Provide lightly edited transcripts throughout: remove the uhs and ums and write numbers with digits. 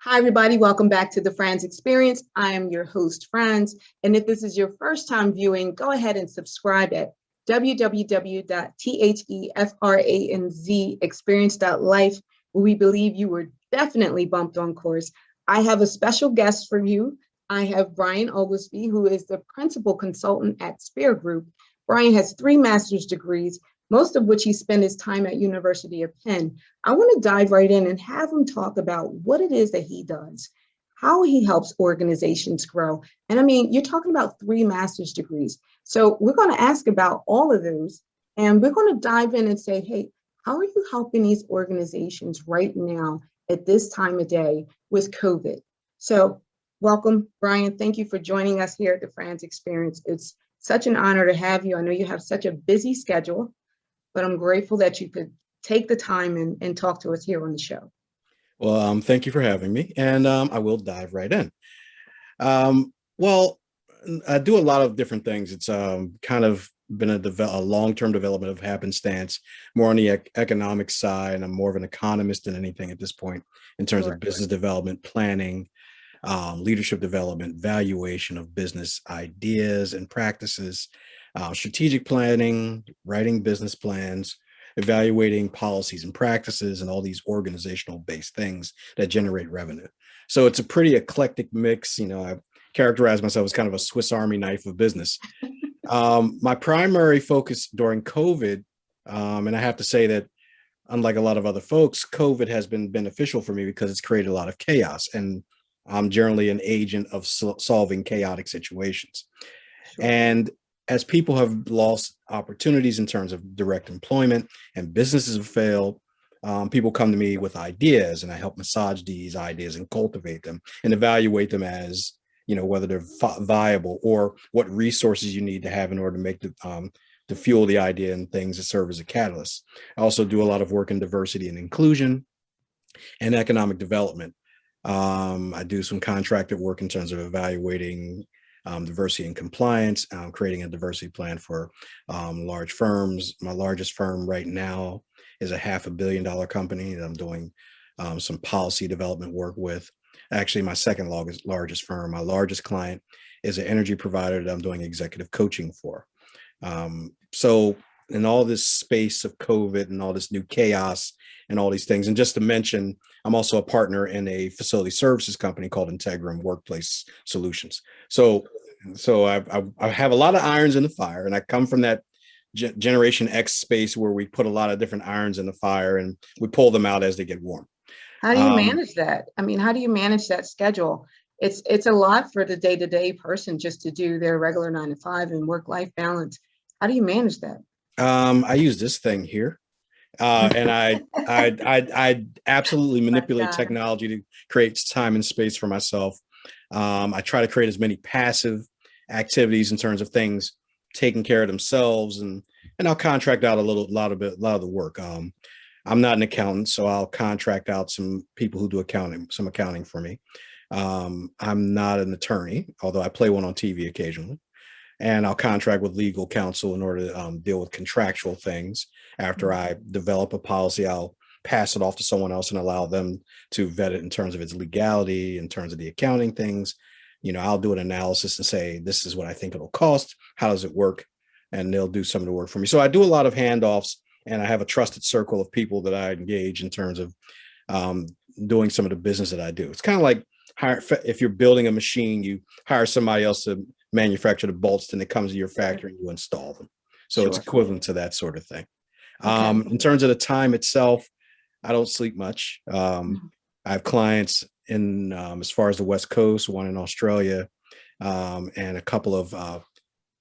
Hi, everybody. Welcome back to the Franz Experience. I am your host, Franz. And if this is your first time viewing, go ahead and subscribe at www.thefranzexperience.life, where we believe you were definitely bumped on course. I have a special guest for you. I have Brian Oglesby, who is the principal consultant at SPiRgroup. Brian has 3 master's degrees, most of which he spent his time at University of Penn. I want to dive right in and have him talk about what it is that he does, how he helps organizations grow. And I mean, you're talking about 3 master's degrees. So we're going to ask about all of those, and we're going to dive in and say, hey, how are you helping these organizations right now at this time of day with COVID? So welcome, Brian. Thank you for joining us here at the Franz Experience. It's such an honor to have you. I know you have such a busy schedule, but I'm grateful that you could take the time and talk to us here on the show. Well, thank you for having me, and I will dive right in. Well, I do a lot of different things. It's kind of been a long-term development of happenstance, more on the economic side, and I'm more of an economist than anything at this point in terms of business development, planning, leadership development, valuation of business ideas and practices, strategic planning, writing business plans, evaluating policies and practices, and all these organizational based things that generate revenue. So it's a pretty eclectic mix. I characterize myself as kind of a Swiss Army knife of business. My primary focus during COVID, and I have to say that unlike a lot of other folks, COVID has been beneficial for me because it's created a lot of chaos, and I'm generally an agent of solving chaotic situations. Sure. And as people have lost opportunities in terms of direct employment and businesses have failed, people come to me with ideas, and I help massage these ideas and cultivate them and evaluate them as, whether they're viable or what resources you need to have in order to make to fuel the idea and things that serve as a catalyst. I also do a lot of work in diversity and inclusion and economic development. I do some contracted work in terms of evaluating diversity and compliance, creating a diversity plan for large firms. My largest firm right now is a $500 million company that I'm doing some policy development work with. Actually, my second largest firm, my largest client is an energy provider that I'm doing executive coaching for. So in all this space of COVID and all this new chaos and all these things, and just to mention, I'm also a partner in a facility services company called Integrum Workplace Solutions. So I have a lot of irons in the fire, and I come from that Generation X space where we put a lot of different irons in the fire and we pull them out as they get warm. How do you manage that? I mean, how do you manage that schedule? It's a lot for the day-to-day person just to do their regular 9 to 5 and work-life balance. How do you manage that? I use this thing here. And I absolutely manipulate technology to create time and space for myself. I try to create as many passive activities in terms of things taking care of themselves, and I'll contract out a lot of the work. I'm not an accountant, so I'll contract out some people who do some accounting for me. I'm not an attorney, although I play one on TV occasionally. And I'll contract with legal counsel in order to deal with contractual things. After I develop a policy, I'll pass it off to someone else and allow them to vet it in terms of its legality, in terms of the accounting things. I'll do an analysis and say, this is what I think it'll cost. How does it work? And they'll do some of the work for me. So I do a lot of handoffs, and I have a trusted circle of people that I engage in terms of doing some of the business that I do. It's kind of like if you're building a machine, you hire somebody else to manufacture the bolts, then it comes to your factory and you install them. So It's equivalent to that sort of thing. Okay. In terms of the time itself, I don't sleep much. I have clients in as far as the West Coast, one in Australia, and a couple of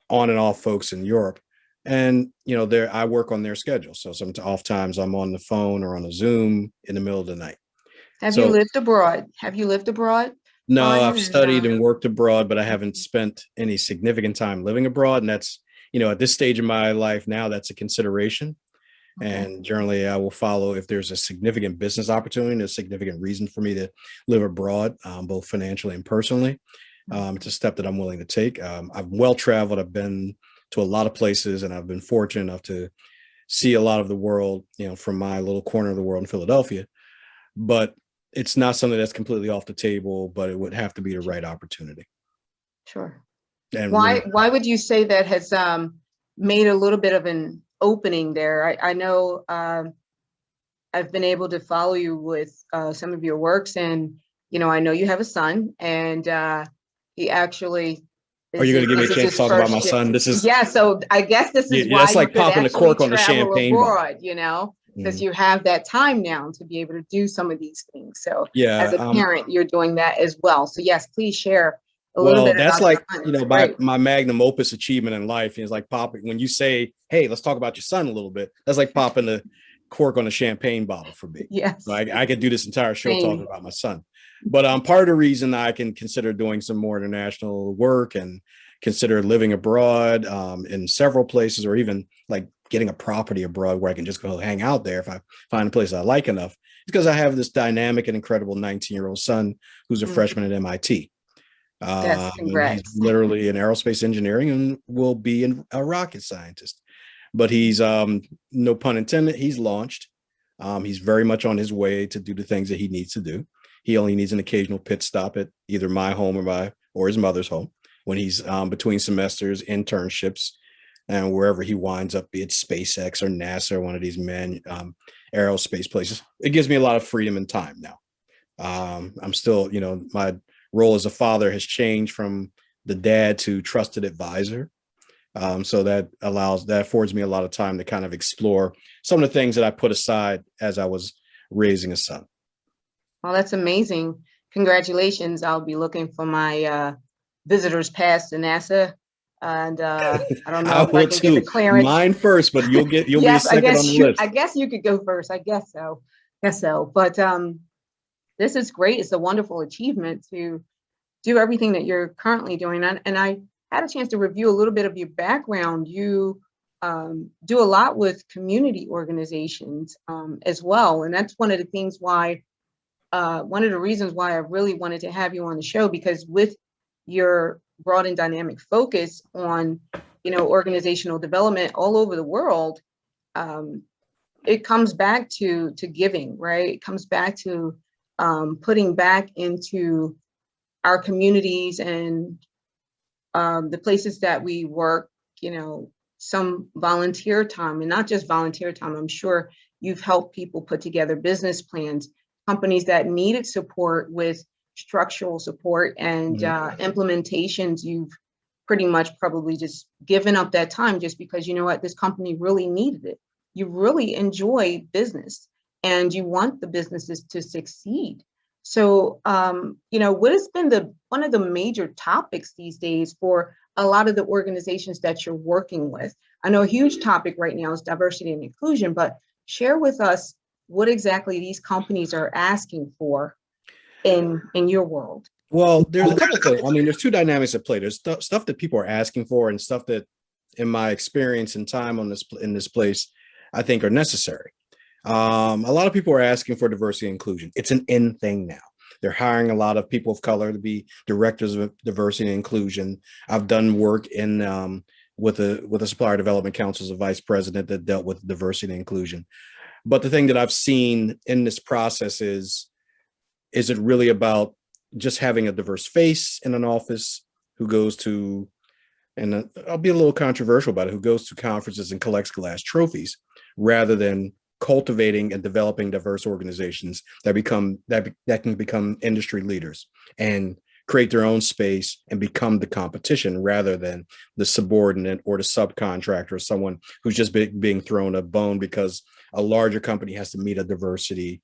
on and off folks in Europe. And I work on their schedule. So oftentimes I'm on the phone or on a Zoom in the middle of the night. Have you lived abroad? No, I've studied and worked abroad, but I haven't spent any significant time living abroad. And that's, at this stage of my life now, that's a consideration. Okay. And generally I will follow if there's a significant business opportunity and a significant reason for me to live abroad, both financially and personally. It's a step that I'm willing to take. I'm well-traveled. I've been to a lot of places, and I've been fortunate enough to see a lot of the world, from my little corner of the world in Philadelphia. But it's not something that's completely off the table, but it would have to be the right opportunity. Sure. And Why would you say that has made a little bit of an opening there? I know I've been able to follow you with some of your works, and I know you have a son, and he actually are you going to give me a this is chance to his talk about my first year. son? This is Yeah, so I guess this is why that's you like could popping the actually cork on the travel champagne bottle. abroad, because you have that time now to be able to do some of these things. So as Yeah. a parent, you're doing that as well. So yes, please share a little Well, bit that's about like, your son. It's my great. magnum opus achievement in life is like popping when you say, "Hey, let's talk about your son a little bit." That's like popping the cork on a champagne bottle for me. Yes. So I could do this entire show Same. talking about my son. But part of the reason I can consider doing some more international work and consider living abroad in several places, or even like getting a property abroad where I can just go hang out there if I find a place I like enough, is because I have this dynamic and incredible 19-year-old son who's a freshman at MIT. Yes, And he's congrats. literally in aerospace engineering and will be a rocket scientist. But he's, no pun intended, he's launched. He's very much on his way to do the things that he needs to do. He only needs an occasional pit stop at either my home or his mother's home when he's between semesters, internships, and wherever he winds up, be it SpaceX or NASA or one of these aerospace places. It gives me a lot of freedom and time now. I'm still, my role as a father has changed from the dad to trusted advisor. So that affords me a lot of time to kind of explore some of the things that I put aside as I was raising a son. Well, that's amazing. Congratulations. I'll be looking for my visitor's pass to NASA. And I don't know if I can get the clearance. Mine first, but you'll yes, be a second on the list. I guess you could go first. I guess so. But this is great. It's a wonderful achievement to do everything that you're currently doing. And I had a chance to review a little bit of your background. You do a lot with community organizations as well. And that's one of the reasons why I really wanted to have you on the show, because with your broad and dynamic focus on, organizational development all over the world, it comes back to giving, right? It comes back to putting back into our communities and the places that we work, some volunteer time, and not just volunteer time. I'm sure you've helped people put together business plans, companies that needed support with structural support and implementations. You've pretty much probably just given up that time just because this company really needed it. You really enjoy business and you want the businesses to succeed. So, what has been one of the major topics these days for a lot of the organizations that you're working with? I know a huge topic right now is diversity and inclusion, but share with us what exactly these companies are asking for in your world. Well, there's a couple of things. I mean, there's two dynamics at play. There's stuff that people are asking for and stuff that, in my experience and time in this place, I think are necessary. A lot of people are asking for diversity and inclusion. It's an in thing now. They're hiring a lot of people of color to be directors of diversity and inclusion. I've done work in with the Supplier Development Council as a vice president that dealt with diversity and inclusion. But the thing that I've seen in this process is it really about just having a diverse face in an office who goes to, and I'll be a little controversial about it, who goes to conferences and collects glass trophies, rather than cultivating and developing diverse organizations that can become industry leaders and create their own space and become the competition rather than the subordinate or the subcontractor or someone who's just being thrown a bone because a larger company has to meet a diversity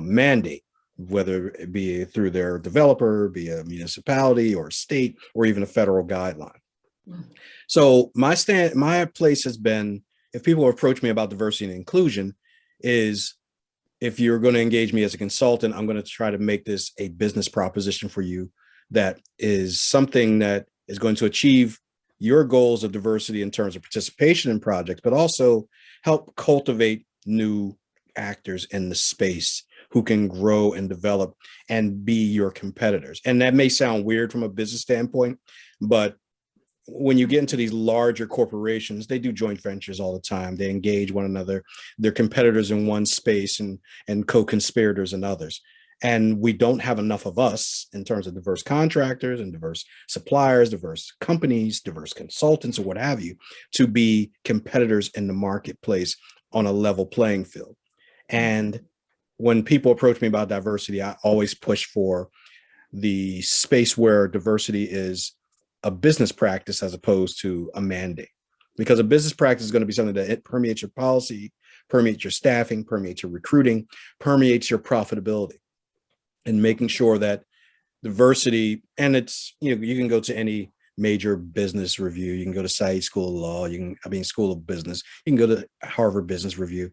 mandate, whether it be through their developer, be a municipality or state, or even a federal guideline. So my place has been, if people approach me about diversity and inclusion, is if you're going to engage me as a consultant, I'm going to try to make this a business proposition for you that is something that is going to achieve your goals of diversity in terms of participation in projects, but also help cultivate new actors in the space who can grow and develop and be your competitors. And that may sound weird from a business standpoint, but when you get into these larger corporations, they do joint ventures all the time. They engage one another. They're competitors in one space and co-conspirators in others. And we don't have enough of us in terms of diverse contractors and diverse suppliers, diverse companies, diverse consultants, or what have you, to be competitors in the marketplace on a level playing field. And when people approach me about diversity, I always push for the space where diversity is a business practice as opposed to a mandate. Because a business practice is going to be something that it permeates your policy, permeates your staffing, permeates your recruiting, permeates your profitability, and making sure that diversity, and it's, you know, you can go to any major business review, you can go to Said School of Law, School of Business, you can go to Harvard Business Review.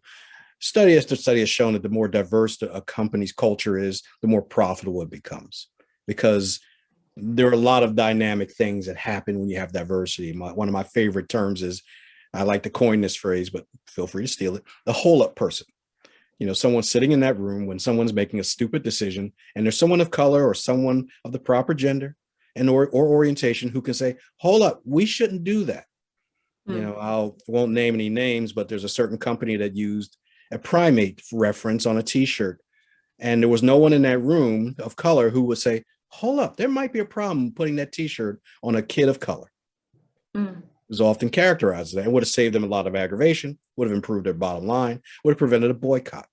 Study after study has shown that the more diverse a company's culture is, the more profitable it becomes, because there are a lot of dynamic things that happen when you have diversity. One of my favorite terms is, I like to coin this phrase, but feel free to steal it, the hole-up person. You know, someone sitting in that room when someone's making a stupid decision, and there's someone of color or someone of the proper gender and or orientation who can say, hold up, we shouldn't do that. You know, won't name any names, but there's a certain company that used a primate reference on a t-shirt, and there was no one in that room of color who would say, hold up, there might be a problem putting that t-shirt on a kid of color. It was often characterized as that. It would have saved them a lot of aggravation, would have improved their bottom line, would have prevented a boycott.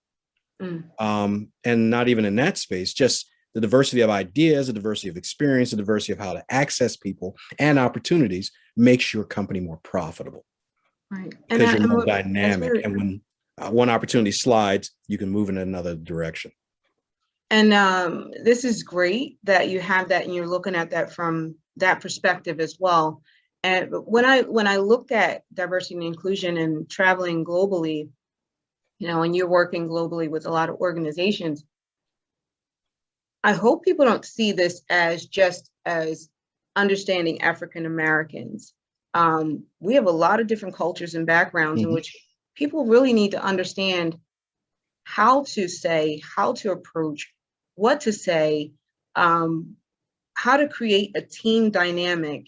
And not even in that space, just the diversity of ideas, the diversity of experience, the diversity of how to access people and opportunities makes your company more profitable. Right. Because you're more dynamic. And when one opportunity slides, you can move in another direction. And this is great that you have that and you're looking at that from that perspective as well. And when I looked at diversity and inclusion and traveling globally, you know, and you're working globally with a lot of organizations, I hope people don't see this as just as understanding African Americans. We have a lot of different cultures and backgrounds in which people really need to understand how to say, how to approach, what to say, how to create a team dynamic,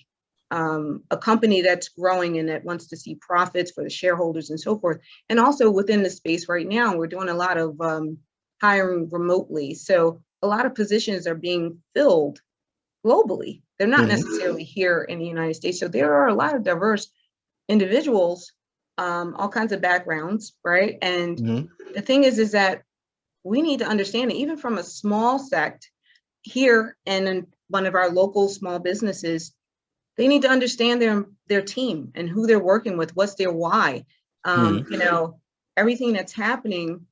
a company that's growing and that wants to see profits for the shareholders and so forth. And also within the space right now, we're doing a lot of hiring remotely. So a lot of positions are being filled globally. They're not necessarily here in the United States. So there are a lot of diverse individuals, all kinds of backgrounds, right? And the thing is that we need to understand that even from a small sect here and in one of our local small businesses, they need to understand their team and who they're working with, what's their why. You know, everything that's happening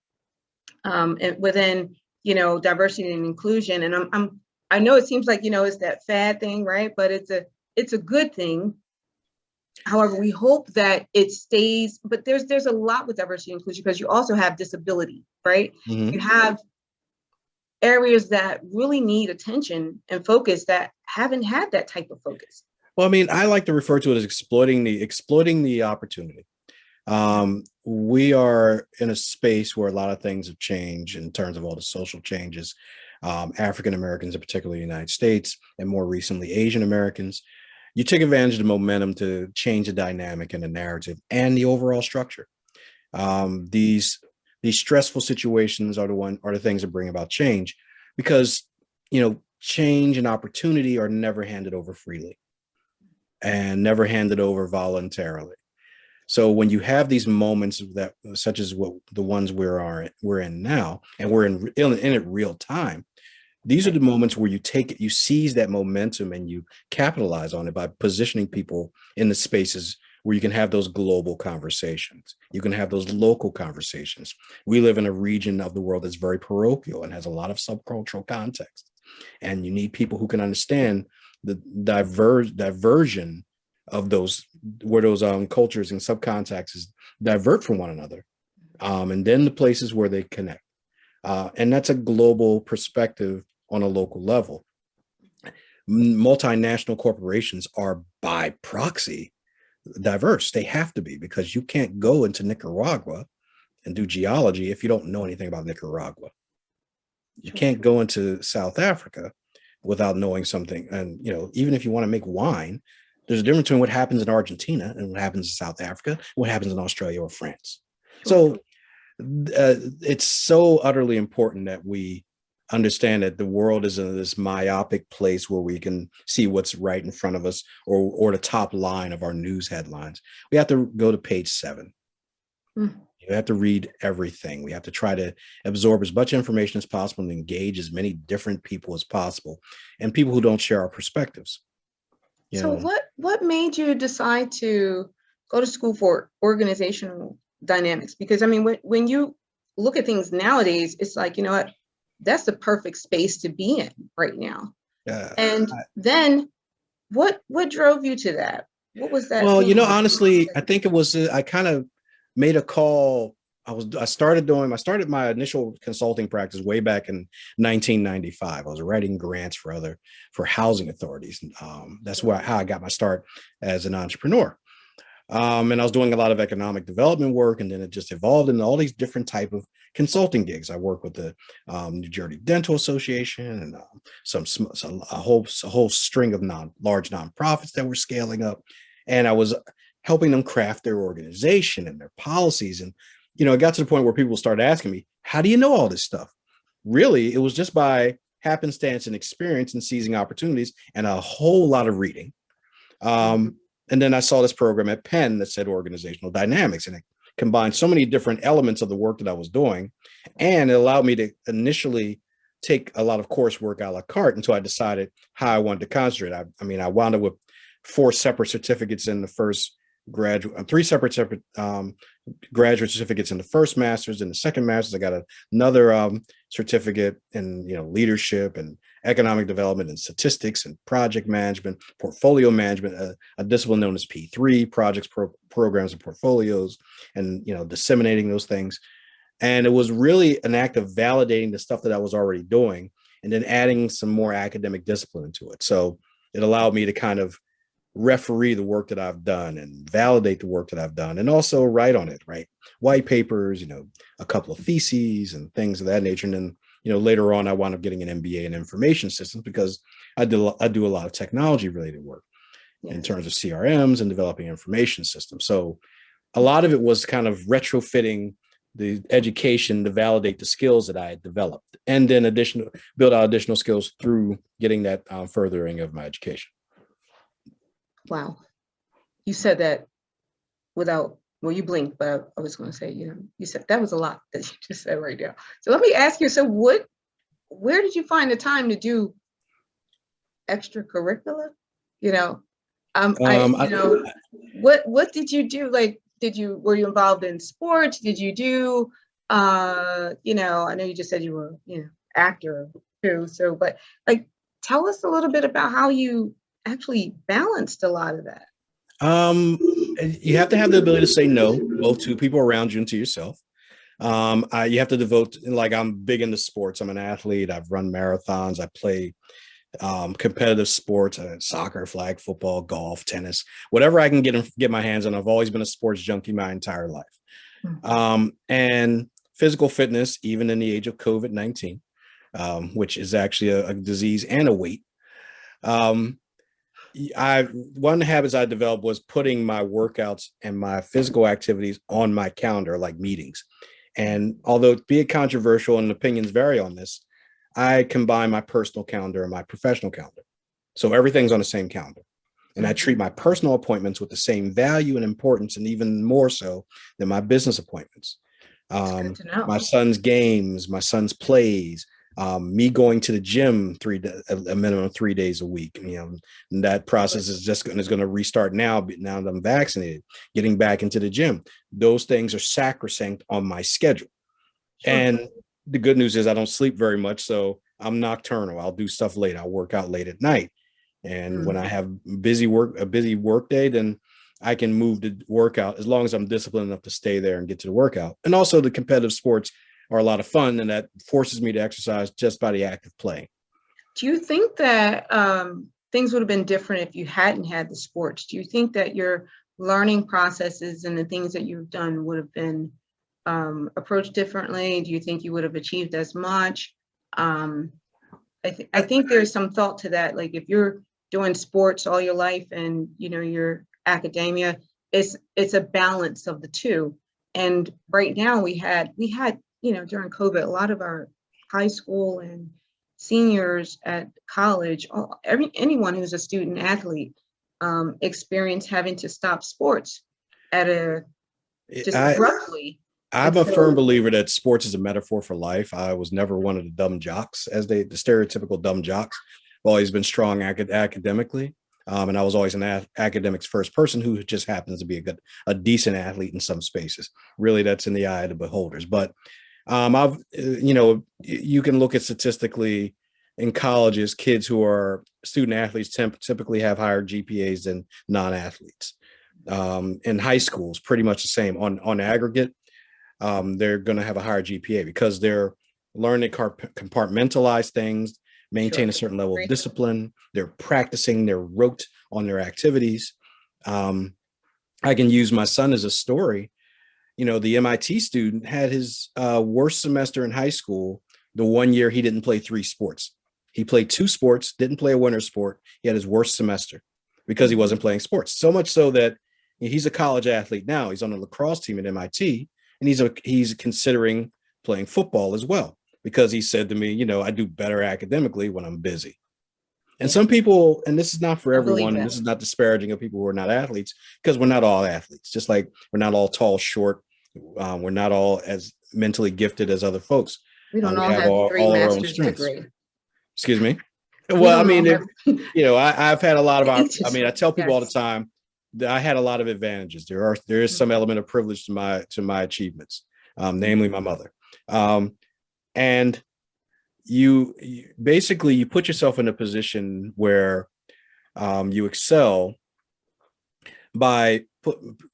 within, you know, diversity and inclusion. And I know it seems like, you know, it's that fad thing, right? But it's a good thing. However, we hope that it stays, but there's a lot with diversity and inclusion because you also have disability, right? You have areas that really need attention and focus that haven't had that type of focus. Well, I mean, I like to refer to it as exploiting the opportunity. We are in a space where a lot of things have changed in terms of all the social changes. African Americans, in particular, the United States, and more recently, Asian Americans. You take advantage of the momentum to change the dynamic and the narrative and the overall structure. These stressful situations are the things that bring about change, because, you know, change and opportunity are never handed over freely and never handed over voluntarily. So when you have these moments that, such as what the ones we're in now, and we're in it real time, these are the moments where you seize that momentum and you capitalize on it by positioning people in the spaces where you can have those global conversations. You can have those local conversations. We live in a region of the world that's very parochial and has a lot of subcultural context. And you need people who can understand the diversion of those, where those cultures and subcontexts divert from one another. And then the places where they connect. And that's a global perspective on a local level. Multinational corporations are by proxy diverse. They have to be, because you can't go into Nicaragua and do geology if you don't know anything about Nicaragua. You can't go into South Africa without knowing something. And, you know, even if you want to make wine, there's a difference between what happens in Argentina and what happens in South Africa, what happens in Australia or France. So it's so utterly important that we understand that the world isn't this myopic place where we can see what's right in front of us or the top line of our news headlines. We have to go to page 7. Mm. You have to read everything. We have to try to absorb as much information as possible and engage as many different people as possible, and people who don't share our perspectives. So what made you decide to go to school for organizational dynamics? Because I mean, when you look at things nowadays, it's like, you know what, that's the perfect space to be in right now. And then what drove you to that? What was that Well, thing? honestly, I think it was, I kind of made a call. I started my initial consulting practice way back in 1995. I was writing grants for housing authorities. That's how I got my start as an entrepreneur. And I was doing a lot of economic development work, and then it just evolved into all these different type of consulting gigs. I worked with the New Jersey Dental Association and a whole string of large nonprofits that were scaling up, and I was helping them craft their organization and their policies. And it got to the point where people started asking me, "How do you know all this stuff?" Really, it was just by happenstance and experience and seizing opportunities and a whole lot of reading. And then I saw this program at Penn that said organizational dynamics, and it combined so many different elements of the work that I was doing. And it allowed me to initially take a lot of coursework a la carte until I decided how I wanted to concentrate. I wound up with 4 separate certificates in the first graduate, 3 separate graduate certificates in the first master's. In the second master's, I got another certificate in leadership and economic development and statistics and project management, portfolio management, a discipline known as P3, projects, programs, and portfolios, and disseminating those things. And it was really an act of validating the stuff that I was already doing, and then adding some more academic discipline into it. So it allowed me to kind of referee the work that I've done and validate the work that I've done, and also write on it, right? White papers, a couple of theses and things of that nature. And then, later on, I wound up getting an MBA in information systems because I do a lot of technology related work in terms of CRMs and developing information systems. So a lot of it was kind of retrofitting the education to validate the skills that I had developed, and then build out additional skills through getting that furthering of my education. Wow. You said that you blinked, but I was going to say, you said that was a lot that you just said right now. So let me ask you, so where did you find the time to do extracurricular? What did you do? Like, were you involved in sports? Did you do, I know you just said you were, actor too. So, but like, tell us a little bit about how you actually balanced a lot of that. You have to have the ability to say no, both to people around you and to yourself. You have to devote, like, I'm big into sports. I'm an athlete. I've run marathons. I play competitive sports, soccer, flag football, golf, tennis, whatever I can get my hands on. I've always been a sports junkie my entire life. And physical fitness, even in the age of COVID-19, which is actually a disease and a weight. One of the habits I developed was putting my workouts and my physical activities on my calendar, like meetings. And although be it controversial and opinions vary on this, I combine my personal calendar and my professional calendar. So everything's on the same calendar. And I treat my personal appointments with the same value and importance, and even more so than my business appointments. My son's games, my son's plays, me going to the gym a minimum of 3 days a week. And that process is going to restart now that I'm vaccinated, getting back into the gym. Those things are sacrosanct on my schedule. Sure. And the good news is I don't sleep very much, so I'm nocturnal. I'll do stuff late. I'll work out late at night. And when I have a busy work day, then I can move the workout as long as I'm disciplined enough to stay there and get to the workout. And also the competitive sports are a lot of fun, and that forces me to exercise just by the act of playing. Do you think that things would have been different if you hadn't had the sports? Do you think that your learning processes and the things that you've done would have been approached differently? Do you think you would have achieved as much? I think there's some thought to that. Like, if you're doing sports all your life and your academia, it's a balance of the two. And right now we had during COVID, a lot of our high school and seniors at college, anyone who's a student athlete, experience having to stop sports at a just abruptly. I'm a firm believer that sports is a metaphor for life. I was never one of the dumb jocks, as the stereotypical dumb jocks. I've always been strong academically. And I was always an academics first person who just happens to be a decent athlete in some spaces. Really, that's in the eye of the beholders. But you can look at statistically in colleges, kids who are student athletes typically have higher GPAs than non-athletes. In high schools, pretty much the same on aggregate. They're going to have a higher GPA because they're learning to compartmentalize things, maintain a certain level of discipline. They're practicing, they're rote on their activities. I can use my son as a story. The MIT student had his worst semester in high school the one year he didn't play 3 sports. He played 2 sports, didn't play a winter sport. He had his worst semester because he wasn't playing sports. So much so that he's a college athlete now. He's on the lacrosse team at MIT, and he's considering playing football as well because he said to me, I do better academically when I'm busy. And some people, and this is not for everyone, and this is not disparaging of people who are not athletes, because we're not all athletes, just like we're not all tall, short. We're not all as mentally gifted as other folks. We don't all have 3 master's degrees. Excuse me. Well, I mean, I've had a lot of, I tell people all the time that I had a lot of advantages. There is some element of privilege to my achievements, namely my mother. And you basically put yourself in a position where you excel by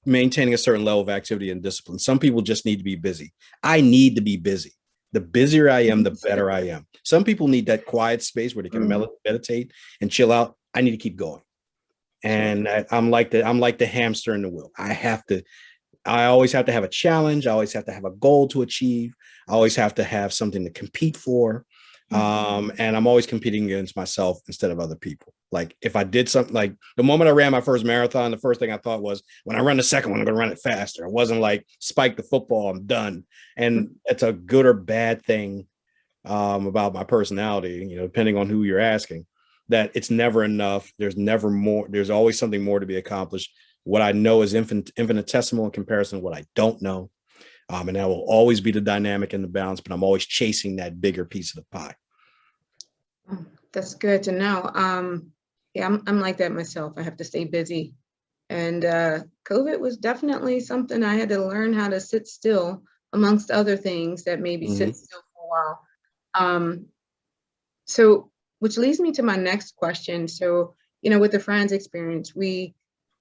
maintaining a certain level of activity and discipline. Some people just need to be busy. I need to be busy. The busier I am, the better I am. Some people need that quiet space where they can meditate and chill out. I need to keep going. And I'm like the hamster in the wheel. I always have to have a challenge. I always have to have a goal to achieve. I always have to have something to compete for. And I'm always competing against myself instead of other people. Like if I did something, like the moment I ran my first marathon, the first thing I thought was, when I run the second one, I'm going to run it faster. It wasn't like spike the football, I'm done. And it's a good or bad thing about my personality, depending on who you're asking, that it's never enough. There's never more. There's always something more to be accomplished. What I know is infinitesimal in comparison to what I don't know. And that will always be the dynamic and the balance, but I'm always chasing that bigger piece of the pie. That's good to know. I'm like that myself. I have to stay busy. And COVID was definitely something I had to learn how to sit still, amongst other things that maybe sit still for a while. So, which leads me to my next question. So, with the Franz experience, we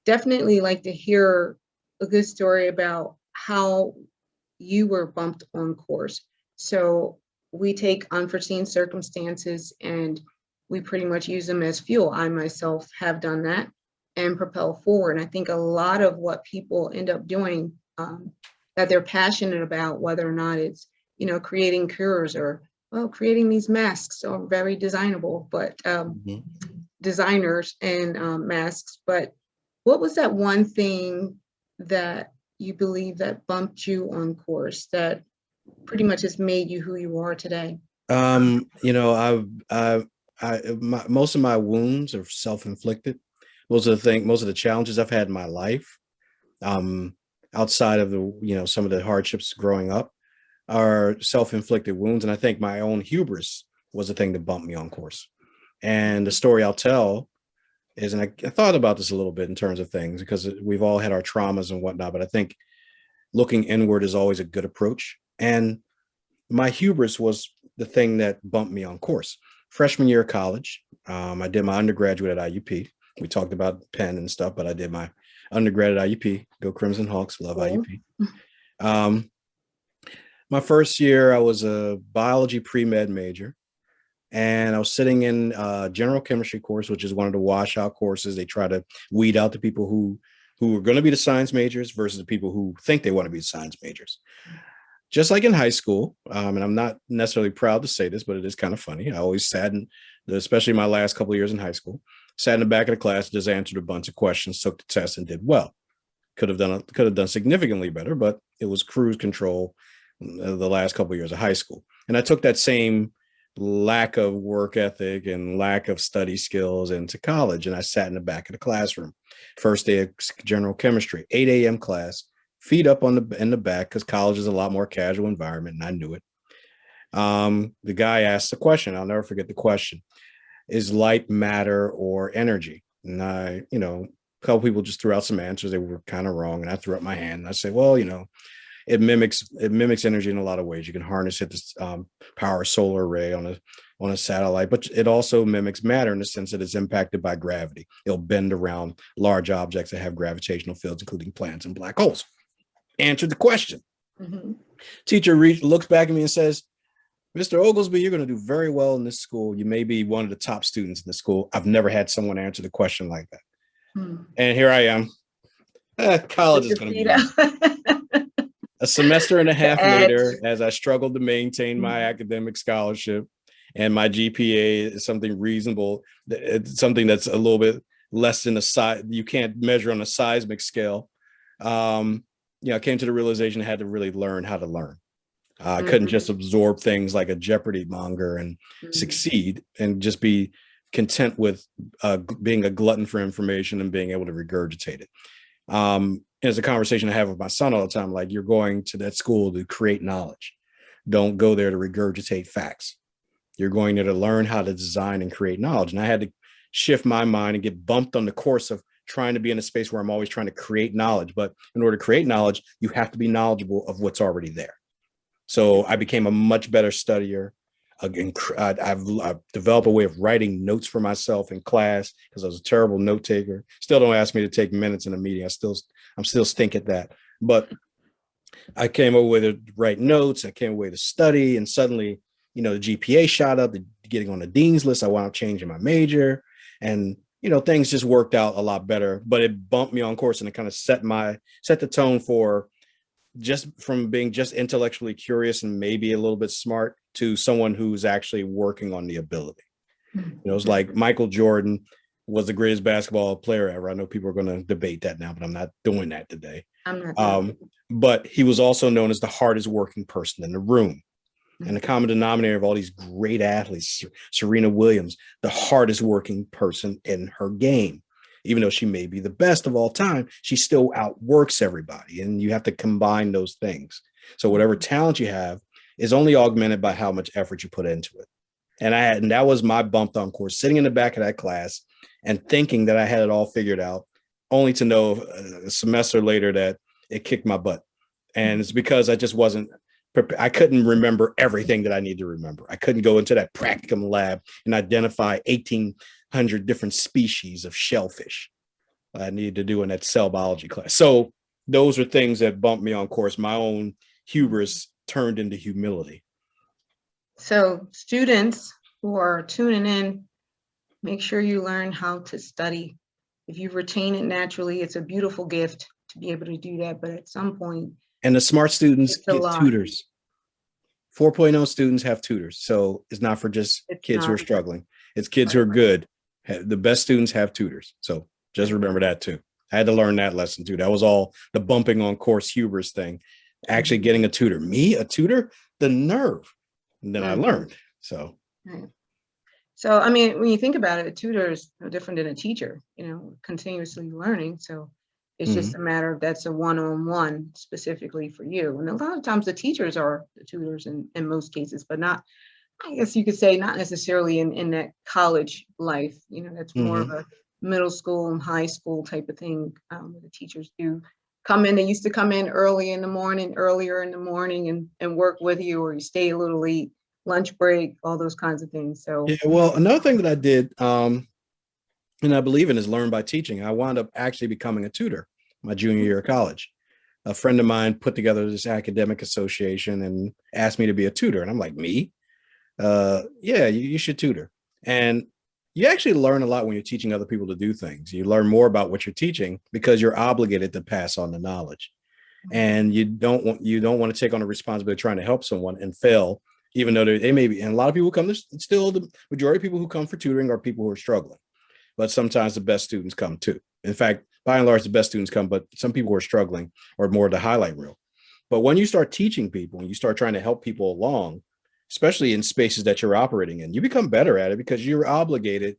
definitely like to hear a good story about how you were bumped on course. So we take unforeseen circumstances and we pretty much use them as fuel. I myself have done that and propel forward. And I think a lot of what people end up doing that they're passionate about, whether or not it's, creating cures or, creating these masks are very designable, but designers and masks. But what was that one thing that you believe that bumped you on course that pretty much has made you who you are today? Most of my wounds are self-inflicted. Most of the challenges I've had in my life, outside of some of the hardships growing up, are self-inflicted wounds. And I think my own hubris was the thing that bumped me on course. And the story I'll tell is, and I thought about this a little bit in terms of things, because we've all had our traumas and whatnot, but I think looking inward is always a good approach. And my hubris was the thing that bumped me on course. Freshman year of college, I did my undergraduate at IUP. We talked about Penn and stuff, but I did my undergrad at IUP. Go Crimson Hawks, love IUP. My first year, I was a biology pre-med major. And I was sitting in a general chemistry course, which is one of the washout courses. They try to weed out the people who are going to be the science majors versus the people who think they want to be the science majors. Just like in high school, and I'm not necessarily proud to say this, but it is kind of funny. I always sat in, especially my last couple of years in high school, sat in the back of the class, just answered a bunch of questions, took the test, and did well. Could have done significantly better, but it was cruise control the last couple of years of high school. And I took that same lack of work ethic and lack of study skills into college. And I sat in the back of the classroom. First day of general chemistry, 8 a.m. class, feet up in the back, because college is a lot more casual environment, and I knew it. The guy asked the question. I'll never forget the question: is light matter or energy? And I, a couple people just threw out some answers. They were kind of wrong. And I threw up my hand and I said, well, it mimics energy in a lot of ways. You can harness it to power a solar array on a satellite, but it also mimics matter in the sense that it's impacted by gravity. It'll bend around large objects that have gravitational fields, including planets and black holes. Answered the question. Mm-hmm. Teacher looks back at me and says, Mr. Oglesby, you're going to do very well in this school. You may be one of the top students in the school. I've never had someone answer the question like that. And here I am. College is going to be a semester and a half later, as I struggled to maintain my academic scholarship, and my GPA is something reasonable. It's something that's a little bit less than you can't measure on a seismic scale. I came to the realization I had to really learn how to learn. I couldn't just absorb things like a Jeopardy monger and succeed, and just be content with being a glutton for information and being able to regurgitate it. It's a conversation I have with my son all the time. Like, you're going to that school to create knowledge. Don't go there to regurgitate facts. You're going there to learn how to design and create knowledge. And I had to shift my mind and get bumped on the course of trying to be in a space where I'm always trying to create knowledge. But in order to create knowledge, you have to be knowledgeable of what's already there. So I became a much better studier. I've developed a way of writing notes for myself in class, because I was a terrible note taker. Still don't ask me to take minutes in a meeting. I'm still stink at that. But I came up with to write notes. I came away to study, and suddenly, the GPA shot up. Getting on the dean's list, I wound up changing my major, and things just worked out a lot better. But it bumped me on course, and it kind of set the tone for just from being just intellectually curious and maybe a little bit smart to someone who's actually working on the ability. It's like Michael Jordan was the greatest basketball player ever. I know people are going to debate that now, but I'm not doing that today. But he was also known as the hardest working person in the room. And the common denominator of all these great athletes, Serena Williams, the hardest working person in her game. Even though she may be the best of all time, she still outworks everybody. And you have to combine those things. So whatever talent you have is only augmented by how much effort you put into it. And that was my bumped on course, sitting in the back of that class and thinking that I had it all figured out, only to know a semester later that it kicked my butt. And it's because I just I couldn't remember everything that I need to remember. I couldn't go into that practicum lab and identify 1,800 different species of shellfish I needed to do in that cell biology class. So those are things that bumped me on course. My own hubris turned into humility. So students who are tuning in, make sure you learn how to study. If you retain it naturally, it's a beautiful gift to be able to do that. But at some point, and the smart students get tutors. 4.0 students have tutors. So it's not for just kids who are struggling. It's kids who are good. The best students have tutors. So just remember that too. I had to learn that lesson too. That was all the bumping on course hubris thing. Actually getting a tutor. Me, a tutor? The nerve. And then I learned. So. So, I mean, when you think about it, a tutor is no different than a teacher, continuously learning. So it's just a matter of that's a one-on-one specifically for you. And a lot of times the teachers are the tutors in most cases, but not, I guess you could say, not necessarily in that college life. That's more of a middle school and high school type of thing. The teachers do come in. They used to come in earlier in the morning and work with you, or you stay a little late, lunch break, all those kinds of things. So yeah, well, another thing that I did, and I believe in, is learn by teaching. I wound up actually becoming a tutor my junior year of college. A friend of mine put together this academic association and asked me to be a tutor. And I'm like, me? Yeah, you should tutor. And you actually learn a lot when you're teaching other people to do things. You learn more about what you're teaching because you're obligated to pass on the knowledge. And you don't want to take on the responsibility of trying to help someone and fail, even though they may be. And a lot of people come, still the majority of people who come for tutoring are people who are struggling. But sometimes the best students come too. In fact, by and large, the best students come, but some people who are struggling are more the highlight reel. But when you start teaching people and you start trying to help people along, especially in spaces that you're operating in. You become better at it because you're obligated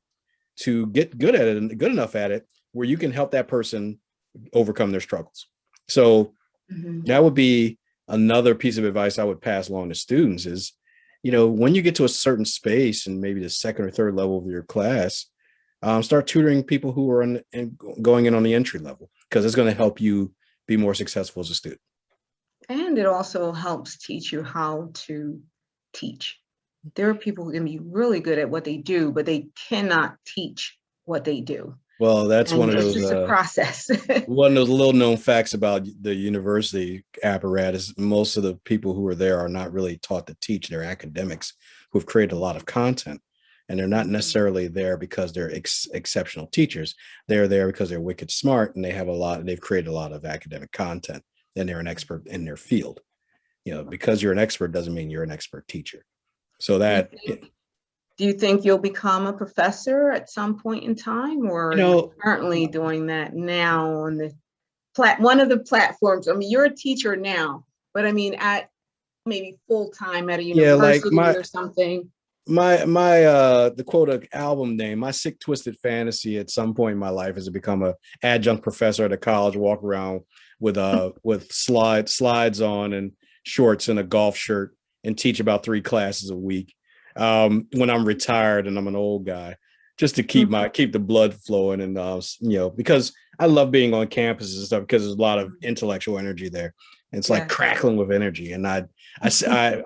to get good at it and good enough at it where you can help that person overcome their struggles. So that would be another piece of advice I would pass along to students is, when you get to a certain space and maybe the second or third level of your class, start tutoring people who are going in on the entry level, because it's going to help you be more successful as a student. And it also helps teach you how to teach. There are people who can be really good at what they do, but they cannot teach what they do. Well, that's And one of it's those just a process. one of those little known facts about the university apparatus. Most of the people who are there are not really taught to teach. They're academics who've created a lot of content, and they're not necessarily there because they're exceptional teachers. They're there because they're wicked smart, and they've created a lot of academic content, and they're an expert in their field. Because you're an expert doesn't mean you're an expert teacher. So that, do you think you'll become a professor at some point in time, or are you currently doing that now on the one of the platforms? I mean, you're a teacher now, but I mean, at maybe full time at a university or something. The quote album name, My Sick Twisted Fantasy, at some point in my life is to become a adjunct professor at a college, walk around with slides on and shorts and a golf shirt and teach about 3 classes a week when I'm retired and I'm an old guy, just to keep the blood flowing. And because I love being on campus and stuff, because there's a lot of intellectual energy there. And it's like crackling with energy. And I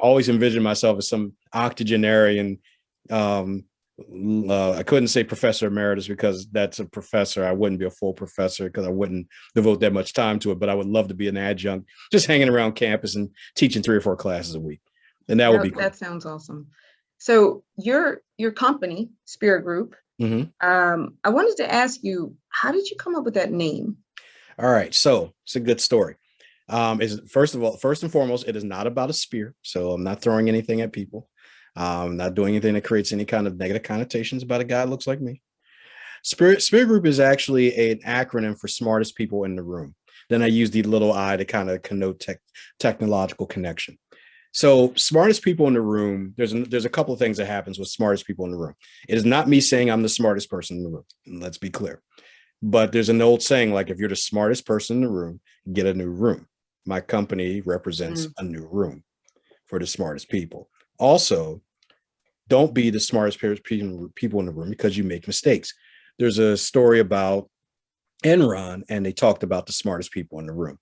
always envision myself as some octogenarian. I couldn't say professor emeritus because that's a professor. I wouldn't be a full professor because I wouldn't devote that much time to it, but I would love to be an adjunct, just hanging around campus and teaching 3 or 4 classes a week. And that would be cool. That sounds awesome. So your company, SPiRgroup, I wanted to ask you, how did you come up with that name? All right. So it's a good story. First and foremost, it is not about a spear. So I'm not throwing anything at people. Not doing anything that creates any kind of negative connotations about a guy that looks like me. SPiRgroup is actually an acronym for smartest people in the room. Then I use the little I to kind of connote technological connection. So smartest people in the room, there's a couple of things that happens with smartest people in the room. It is not me saying I'm the smartest person in the room. Let's be clear. But there's an old saying, like, if you're the smartest person in the room, get a new room. My company represents a new room for the smartest people. Also, don't be the smartest people in the room because you make mistakes. There's a story about Enron, and they talked about the smartest people in the room.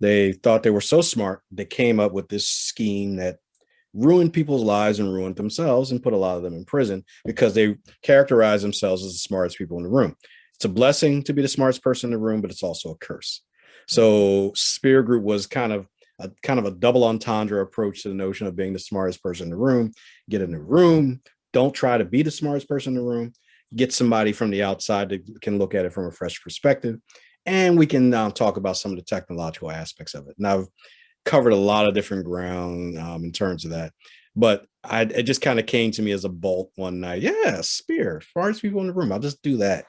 They thought they were so smart, they came up with this scheme that ruined people's lives and ruined themselves and put a lot of them in prison because they characterized themselves as the smartest people in the room. It's a blessing to be the smartest person in the room, but it's also a curse. So SPiRgroup was kind of a double entendre approach to the notion of being the smartest person in the room. Get in the room. Don't try to be the smartest person in the room. Get somebody from the outside that can look at it from a fresh perspective. And we can talk about some of the technological aspects of it. And I've covered a lot of different ground in terms of that. But it just kind of came to me as a bolt one night. Yeah, smartest people in the room. I'll just do that.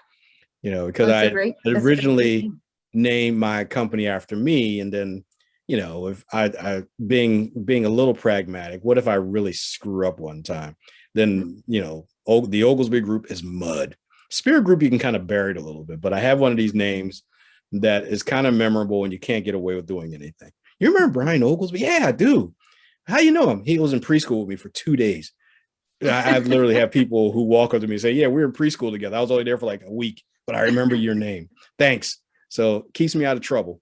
Because I originally named my company after me. And then, if I being a little pragmatic, what if I really screw up one time? Then, the Oglesby Group is mud. SPiRgroup, you can kind of bury it a little bit, but I have one of these names that is kind of memorable and you can't get away with doing anything. You remember Brian Oglesby? Yeah, I do. How you know him? He was in preschool with me for 2 days. I literally have people who walk up to me and say, yeah, we were in preschool together. I was only there for like a week, but I remember your name. Thanks. So keeps me out of trouble.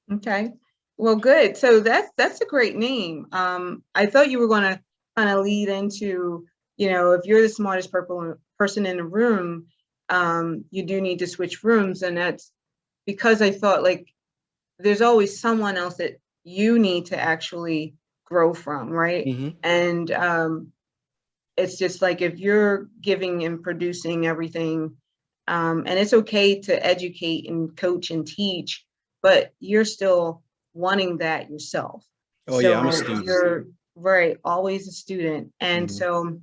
Okay. Well, good. So that's a great name. I thought you were going to kind of lead into, if you're the smartest person in the room, you do need to switch rooms. And that's because I thought, like, there's always someone else that you need to actually grow from, right? And it's just like, if you're giving and producing everything, and it's okay to educate and coach and teach, but you're still wanting that yourself. Oh, so yeah, I'm a student. You're right, always a student. And so,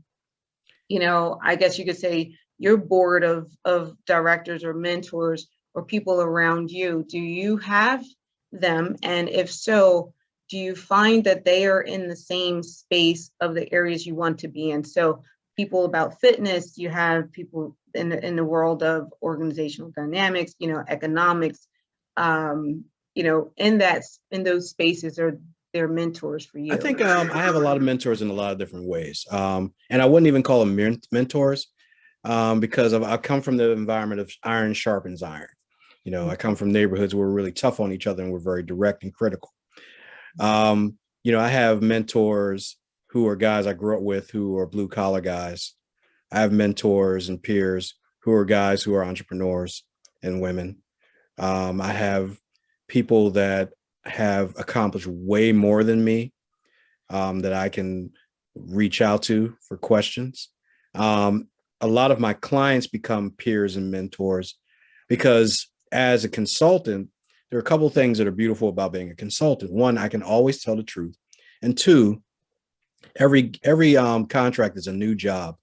I guess you could say your board of directors or mentors or people around you, do you have them? And if so, do you find that they are in the same space of the areas you want to be in? So people about fitness, you have people in the world of organizational dynamics, economics, in those spaces, are they're mentors for I you? think I have a lot of mentors in a lot of different ways. And I wouldn't even call them mentors because I come from the environment of iron sharpens iron. I come from neighborhoods where we're really tough on each other and we're very direct and critical. I have mentors who are guys I grew up with who are blue collar guys. I have mentors and peers who are guys who are entrepreneurs and women. I have people that have accomplished way more than me that I can reach out to for questions. A lot of my clients become peers and mentors because as a consultant, there are a couple of things that are beautiful about being a consultant. One, I can always tell the truth. And two, every contract is a new job.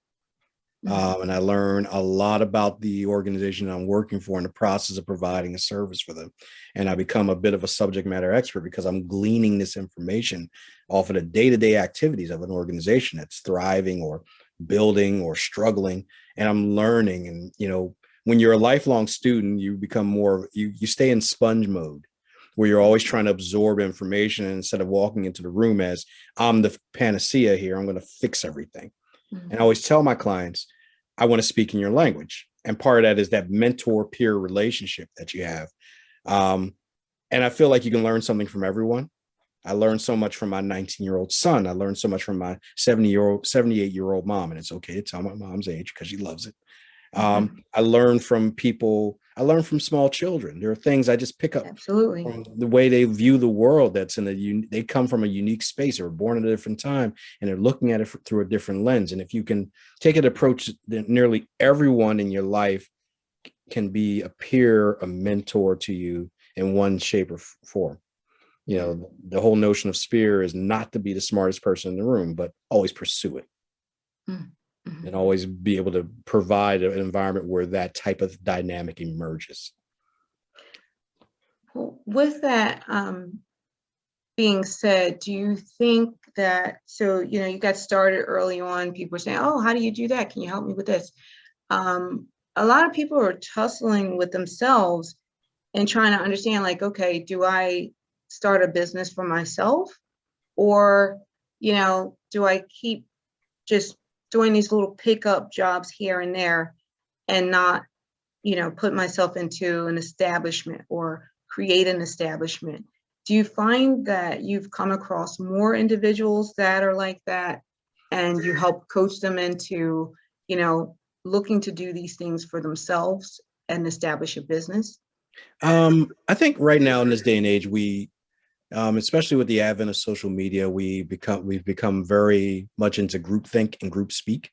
And I learn a lot about the organization I'm working for in the process of providing a service for them. And I become a bit of a subject matter expert because I'm gleaning this information off of the day-to-day activities of an organization that's thriving or building or struggling. And I'm learning. And, when you're a lifelong student, you become you stay in sponge mode where you're always trying to absorb information. And instead of walking into the room as I'm the panacea here, I'm going to fix everything. And I always tell my clients, I want to speak in your language. And part of that is that mentor-peer relationship that you have. And I feel like you can learn something from everyone. I learned so much from my 19-year-old son. I learned so much from my 78-year-old mom. And it's okay to tell my mom's age because she loves it. I learn from people. I learn from small children. There are things I just pick up. Absolutely. From the way they view the world. They come from a unique space. They were born at a different time and they're looking at it through a different lens. And if you can take an approach that nearly everyone in your life can be a peer, a mentor to you in one shape or form. The whole notion of SPiR is not to be the smartest person in the room, but always pursue it. And always be able to provide an environment where that type of dynamic emerges. Well, with that being said, do you think that, you got started early on, people were saying, oh, how do you do that? Can you help me with this? A lot of people are tussling with themselves and trying to understand, like, okay, do I start a business for myself? Or, do I keep just doing these little pickup jobs here and there and not, put myself into an establishment or create an establishment? Do you find that you've come across more individuals that are like that and you help coach them into, looking to do these things for themselves and establish a business? I think right now in this day and age, we especially with the advent of social media, we've become very much into groupthink and group speak,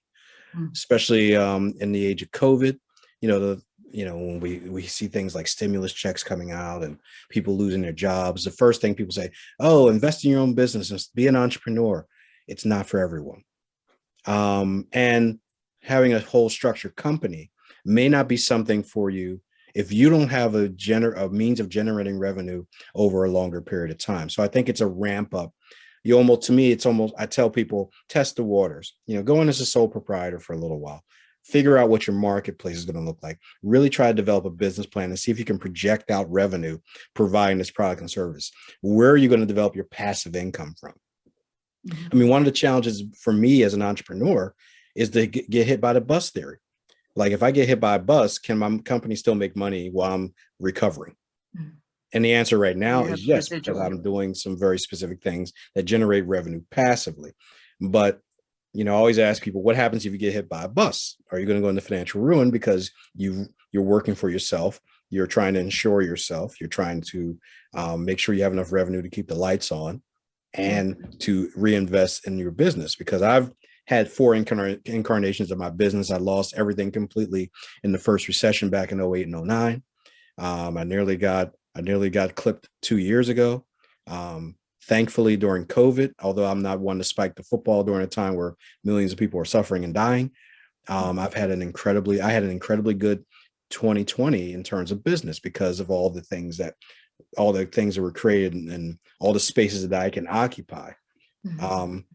especially in the age of COVID. When we see things like stimulus checks coming out and people losing their jobs, the first thing people say, oh, invest in your own business, be an entrepreneur. It's not for everyone. And having a whole structured company may not be something for you if you don't have a means of generating revenue over a longer period of time. So I think it's a ramp up. I tell people, test the waters, go in as a sole proprietor for a little while, figure out what your marketplace is going to look like, really try to develop a business plan and see if you can project out revenue providing this product and service. Where are you going to develop your passive income from? I mean, one of the challenges for me as an entrepreneur is to get hit by the bus theory. Like, if I get hit by a bus, can my company still make money while I'm recovering? And the answer right now is yes, because I'm doing some very specific things that generate revenue passively. But, I always ask people, what happens if you get hit by a bus? Are you going to go into financial ruin because you're working for yourself? You're trying to insure yourself. You're trying to make sure you have enough revenue to keep the lights on and to reinvest in your business. Because I've had 4 incarnations of my business. I lost everything completely in the first recession back in 08 and 09. I nearly got clipped 2 years ago. Thankfully, during COVID, although I'm not one to spike the football during a time where millions of people are suffering and dying, I had an incredibly good 2020 in terms of business because of all the things that all the things that were created and all the spaces that I can occupy. Mhm.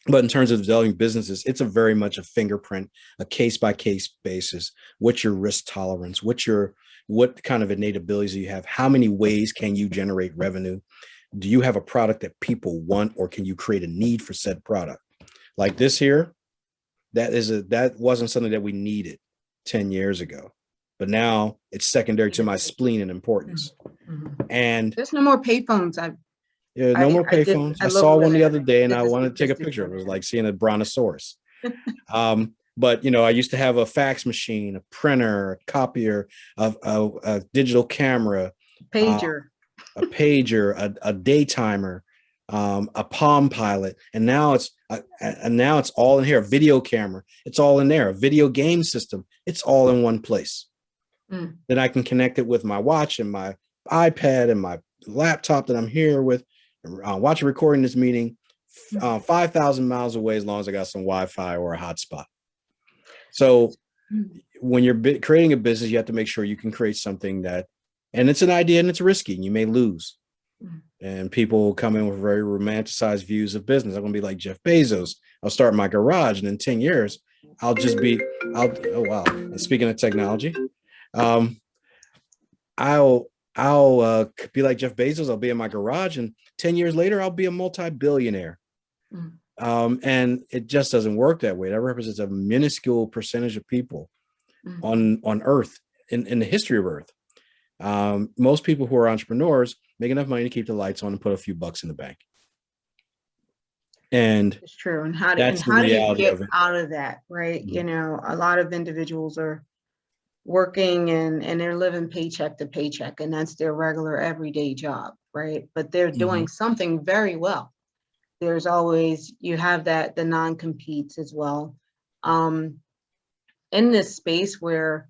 But in terms of developing businesses, it's a very much a fingerprint, a case by case basis. What's your risk tolerance? What kind of innate abilities do you have? How many ways can you generate revenue? Do you have a product that people want, or can you create a need for said product? Like this here, that wasn't something that we needed 10 years ago, but now it's secondary to my spleen and importance. Mhm. And There's no more payphones. yeah, no more payphones. I saw one the other day and I did the wanted to take a statistics picture. on It was that. like seeing a brontosaurus. But I used to have a fax machine, a printer, a copier, a digital camera, uh, Pager. a pager, a day timer, a Palm Pilot, and now it's all in here. A video camera, it's all in there. A video game system, it's all in one place. Mm. Then I can connect it with my watch and my iPad and my laptop that I'm here with, watching recording this meeting 5,000 miles away, as long as I got some Wi-Fi or a hotspot. So when you're creating a business, you have to make sure you can create something and it's an idea and it's risky and you may lose. And people come in with very romanticized views of business. I'm going to be like Jeff Bezos. I'll start my garage and in 10 years, oh wow. And speaking of technology, I'll be like Jeff Bezos. I'll be in my garage and 10 years later, I'll be a multi-billionaire. And it just doesn't work that way. That represents a minuscule percentage of people on Earth in the history of Earth. Most people who are entrepreneurs make enough money to keep the lights on and put a few bucks in the bank. And it's true. And how do you get out of that, right? A lot of individuals are working and they're living paycheck to paycheck, and that's their regular everyday job, right? But they're doing something very well. There's always, you have the non-competes as well. In this space where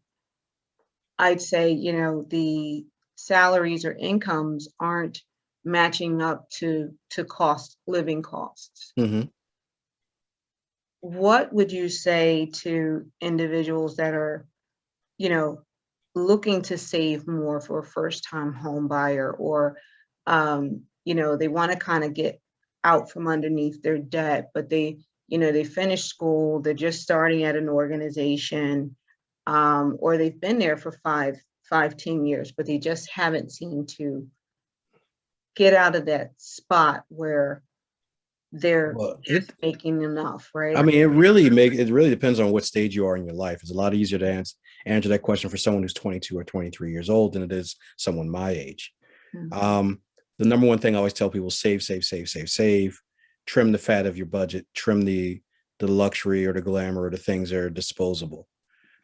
I'd say, the salaries or incomes aren't matching up to living costs. What would you say to individuals that are, looking to save more for a first-time home buyer, or, they want to kind of get out from underneath their debt, but they finished school, they're just starting at an organization, or they've been there for 10 years, but they just haven't seemed to get out of that spot where they're just making enough, right? I mean, it really depends on what stage you are in your life. It's a lot easier to answer that question for someone who's 22 or 23 years old than it is someone my age. The number one thing I always tell people: save, trim the fat of your budget, trim the luxury or the glamour or the things that are disposable.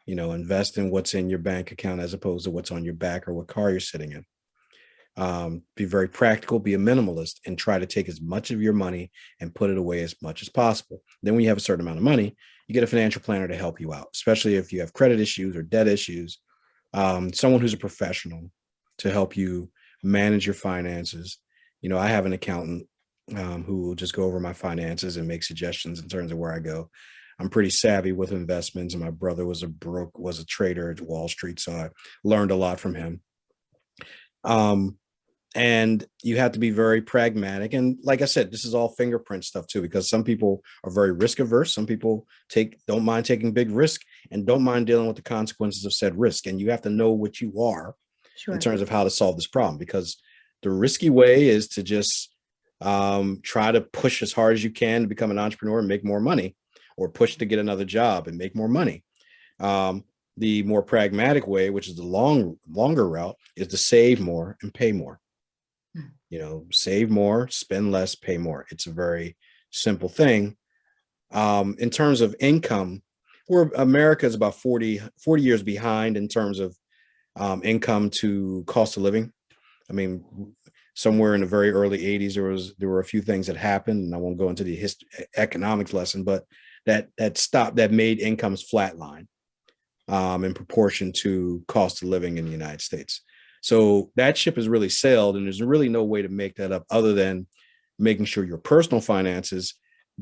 Invest in what's in your bank account as opposed to what's on your back or what car you're sitting in. Be very practical, be a minimalist, and try to take as much of your money and put it away as much as possible. Then when you have a certain amount of money, you get a financial planner to help you out, especially if you have credit issues or debt issues. Someone who's a professional to help you manage your finances. I have an accountant who will just go over my finances and make suggestions in terms of where I go. I'm pretty savvy with investments, and my brother was a trader at Wall Street, so I learned a lot from him. And you have to be very pragmatic. And like I said, this is all fingerprint stuff too, because some people are very risk averse. Some people don't mind taking big risk and don't mind dealing with the consequences of said risk. And you have to know what you are in terms of how to solve this problem, because the risky way is to just try to push as hard as you can to become an entrepreneur and make more money, or push to get another job and make more money. The more pragmatic way, which is the longer route, is to save more and pay more. Save more, spend less, pay more. It's a very simple thing. In terms of income, America is about 40 years behind in terms of income to cost of living. I mean, somewhere in the very early 80s, there were a few things that happened, and I won't go into the economics lesson, but that made incomes flatline in proportion to cost of living in the United States. So that ship has really sailed, and there's really no way to make that up other than making sure your personal finances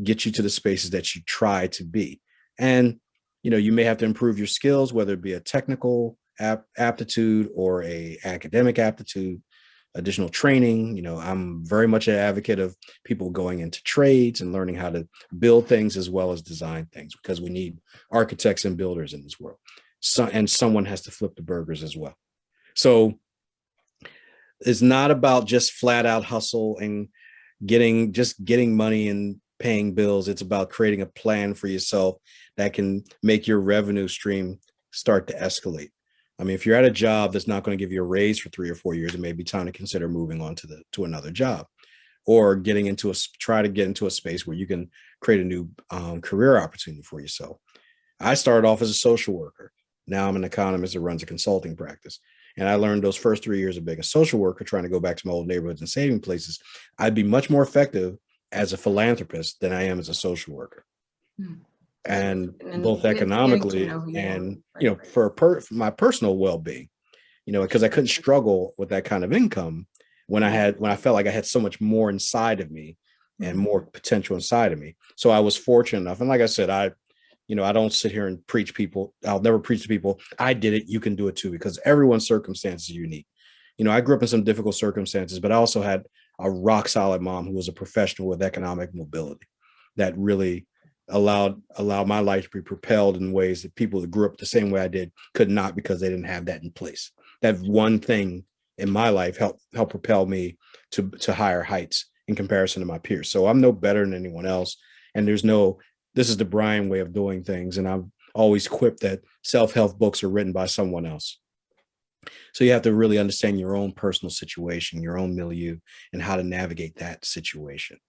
get you to the spaces that you try to be. And, you may have to improve your skills, whether it be a technical aptitude or a academic aptitude. additional training. I'm very much an advocate of people going into trades and learning how to build things as well as design things, because we need architects and builders in this world. And someone has to flip the burgers as well. So it's not about just flat out hustle and getting money and paying bills. It's about creating a plan for yourself that can make your revenue stream start to escalate. I mean, if you're at a job that's not going to give you a raise for 3 or 4 years, it may be time to consider moving on to another job, or try to get into a space where you can create a new career opportunity for yourself. I started off as a social worker. Now I'm an economist that runs a consulting practice. And I learned those first 3 years of being a social worker, trying to go back to my old neighborhoods and saving places, I'd be much more effective as a philanthropist than I am as a social worker. And both economically and, for my personal well-being, because I couldn't struggle with that kind of income when I felt like I had so much more inside of me and more potential inside of me. So I was fortunate enough. And like I said, I don't sit here and preach people. I'll never preach to people, I did it, you can do it too, because everyone's circumstances are unique. I grew up in some difficult circumstances, but I also had a rock solid mom who was a professional with economic mobility that really allowed my life to be propelled in ways that people that grew up the same way I did could not, because they didn't have that in place. That one thing in my life helped propel me to higher heights in comparison to my peers. So I'm no better than anyone else. And this is the Brian way of doing things. And I've always quipped that self-help books are written by someone else. So you have to really understand your own personal situation, your own milieu, and how to navigate that situation.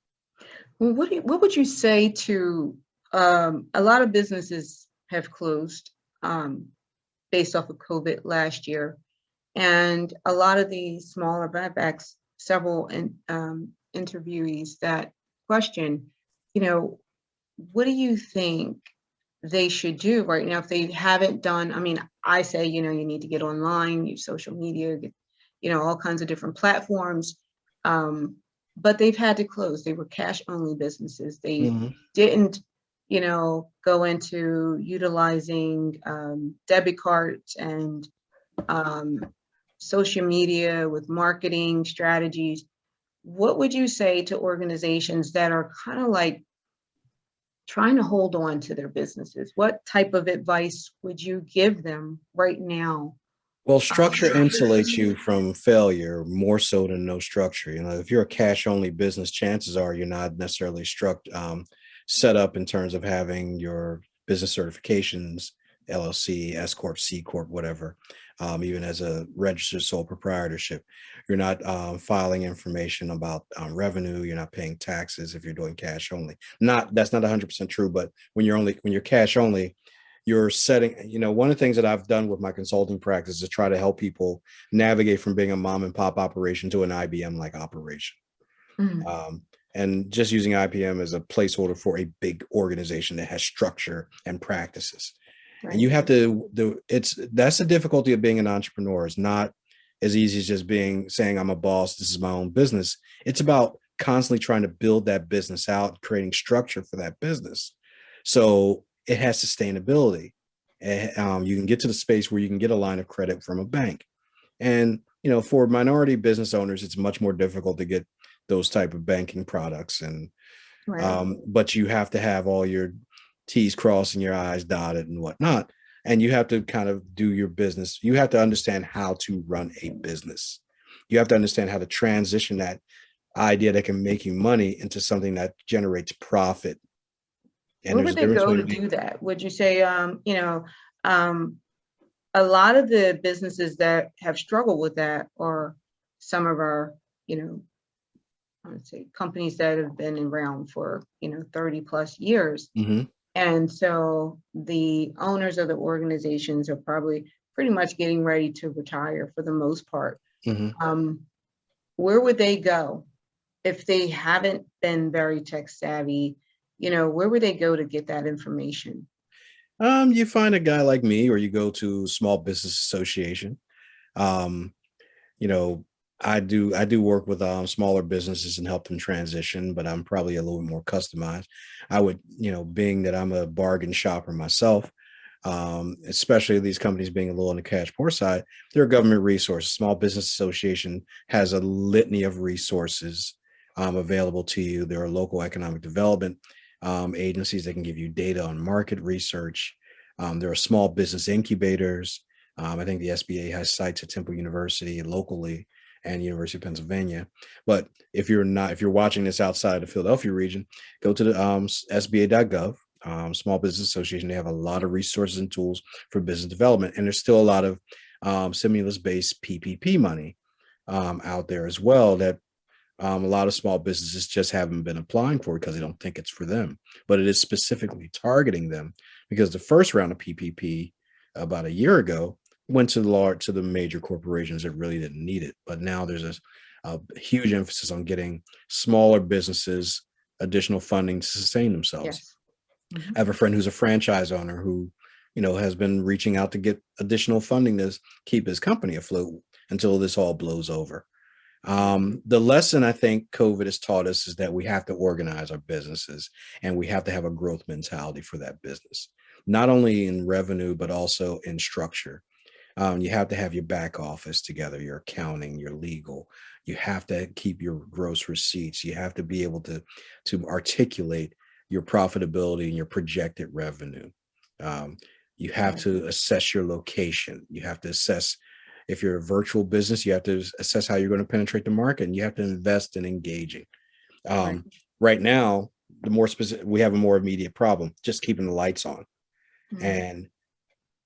Well, what would you say to a lot of businesses have closed based off of COVID last year, and a lot of the smaller buybacks, several interviewees that question, what do you think they should do right now if they haven't done? I mean, I say, you need to get online, use social media, get, all kinds of different platforms. But they've had to close. They were cash only businesses. They didn't, go into utilizing debit cards and social media with marketing strategies. What would you say to organizations that are kind of like trying to hold on to their businesses? What type of advice would you give them right now? Well, structure insulates you from failure more so than no structure. If you're a cash only business, chances are you're not necessarily set up in terms of having your business certifications, LLC, S Corp, C Corp, whatever, even as a registered sole proprietorship. You're not filing information about revenue. You're not paying taxes if you're doing cash only. That's not 100% true, but when you're cash only, you're setting, one of the things that I've done with my consulting practice is to try to help people navigate from being a mom and pop operation to an IBM like operation. And just using IBM as a placeholder for a big organization that has structure and practices. Right. And you have to that's the difficulty of being an entrepreneur. It's not as easy as just saying I'm a boss, this is my own business. It's about constantly trying to build that business out, creating structure for that business. So it has sustainability. You can get to the space where you can get a line of credit from a bank. And, for minority business owners, it's much more difficult to get those type of banking products. And, right. But you have to have all your T's crossed and your I's dotted and whatnot. And you have to kind of do your business. You have to understand how to run a business. You have to understand how to transition that idea that can make you money into something that generates profit. And where would they go to do that? Would you say, a lot of the businesses that have struggled with that are some of our, I would say companies that have been around for, 30 plus years. And so the owners of the organizations are probably pretty much getting ready to retire for the most part. Where would they go if they haven't been very tech savvy? Where would they go to get that information? You find a guy like me, or you go to Small Business Association. I do work with smaller businesses and help them transition, but I'm probably a little bit more customized. I would, being that I'm a bargain shopper myself, especially these companies being a little on the cash poor side. They're a government resource. Small Business Association has a litany of resources available to you. There are local economic development agencies that can give you data on market research. There are small business incubators. I think the SBA has sites at Temple University locally and University of Pennsylvania. But if you're watching this outside the Philadelphia region, go to the SBA.gov, Small Business Association. They have a lot of resources and tools for business development. And there's still a lot of stimulus-based PPP money out there as well that a lot of small businesses just haven't been applying for because they don't think it's for them. But it is specifically targeting them because the first round of PPP about a year ago went to the major corporations that really didn't need it. But now there's a huge emphasis on getting smaller businesses additional funding to sustain themselves. Yes. Mm-hmm. I have a friend who's a franchise owner who, has been reaching out to get additional funding to keep his company afloat until this all blows over. The lesson I think COVID has taught us is that we have to organize our businesses and we have to have a growth mentality for that business, not only in revenue, but also in structure. You have to have your back office together, your accounting, your legal. You have to keep your gross receipts. You have to be able to articulate your profitability and your projected revenue. You have to assess your location. You have to assess, if you're a virtual business, you have to assess how you're going to penetrate the market, and you have to invest in engaging. Right now, we have a more immediate problem, just keeping the lights on. Mm-hmm. And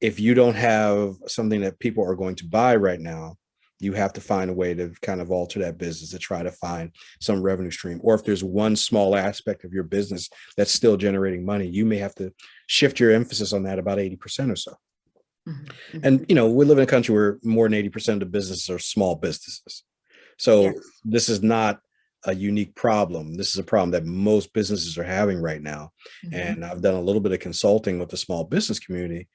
if you don't have something that people are going to buy right now, you have to find a way to kind of alter that business to try to find some revenue stream. Or if there's one small aspect of your business that's still generating money, you may have to shift your emphasis on that about 80% or so. Mm-hmm. And, we live in a country where more than 80% of the businesses are small businesses. So This is not a unique problem. This is a problem that most businesses are having right now. Mm-hmm. And I've done a little bit of consulting with the small business community.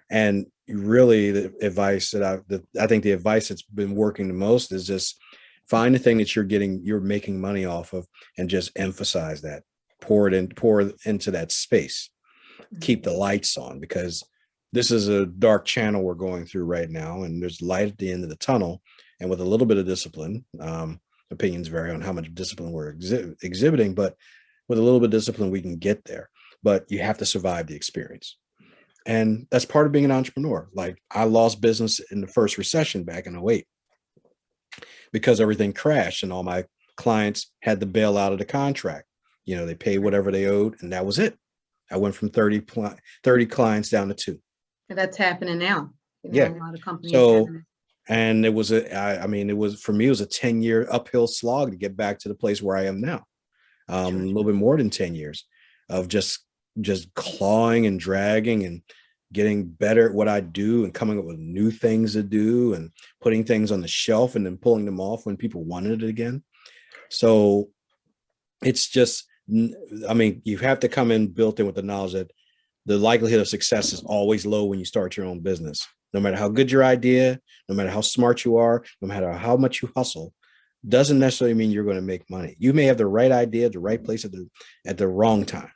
And really the advice I think the advice that's been working the most is just find the thing that you're making money off of and just emphasize that, pour into that space, keep the lights on, because this is a dark channel we're going through right now. And there's light at the end of the tunnel. And with a little bit of discipline, opinions vary on how much discipline we're exhibiting, but with a little bit of discipline, we can get there, but you have to survive the experience. And that's part of being an entrepreneur. Like, I lost business in the first recession back in 2008 because everything crashed and all my clients had to bail out of the contract. They paid whatever they owed, and that was it. I went from 30 clients down to 2. And that's happening now. A lot of companies. And it was for me, it was a 10-year uphill slog to get back to the place where I am now. A little bit more than 10 years of just clawing and dragging and getting better at what I do and coming up with new things to do and putting things on the shelf and then pulling them off when people wanted it again. So it's just, you have to come in built in with the knowledge that the likelihood of success is always low when you start your own business. No matter how good your idea, no matter how smart you are, no matter how much you hustle, doesn't necessarily mean you're going to make money. You may have the right idea at the right place at the wrong time.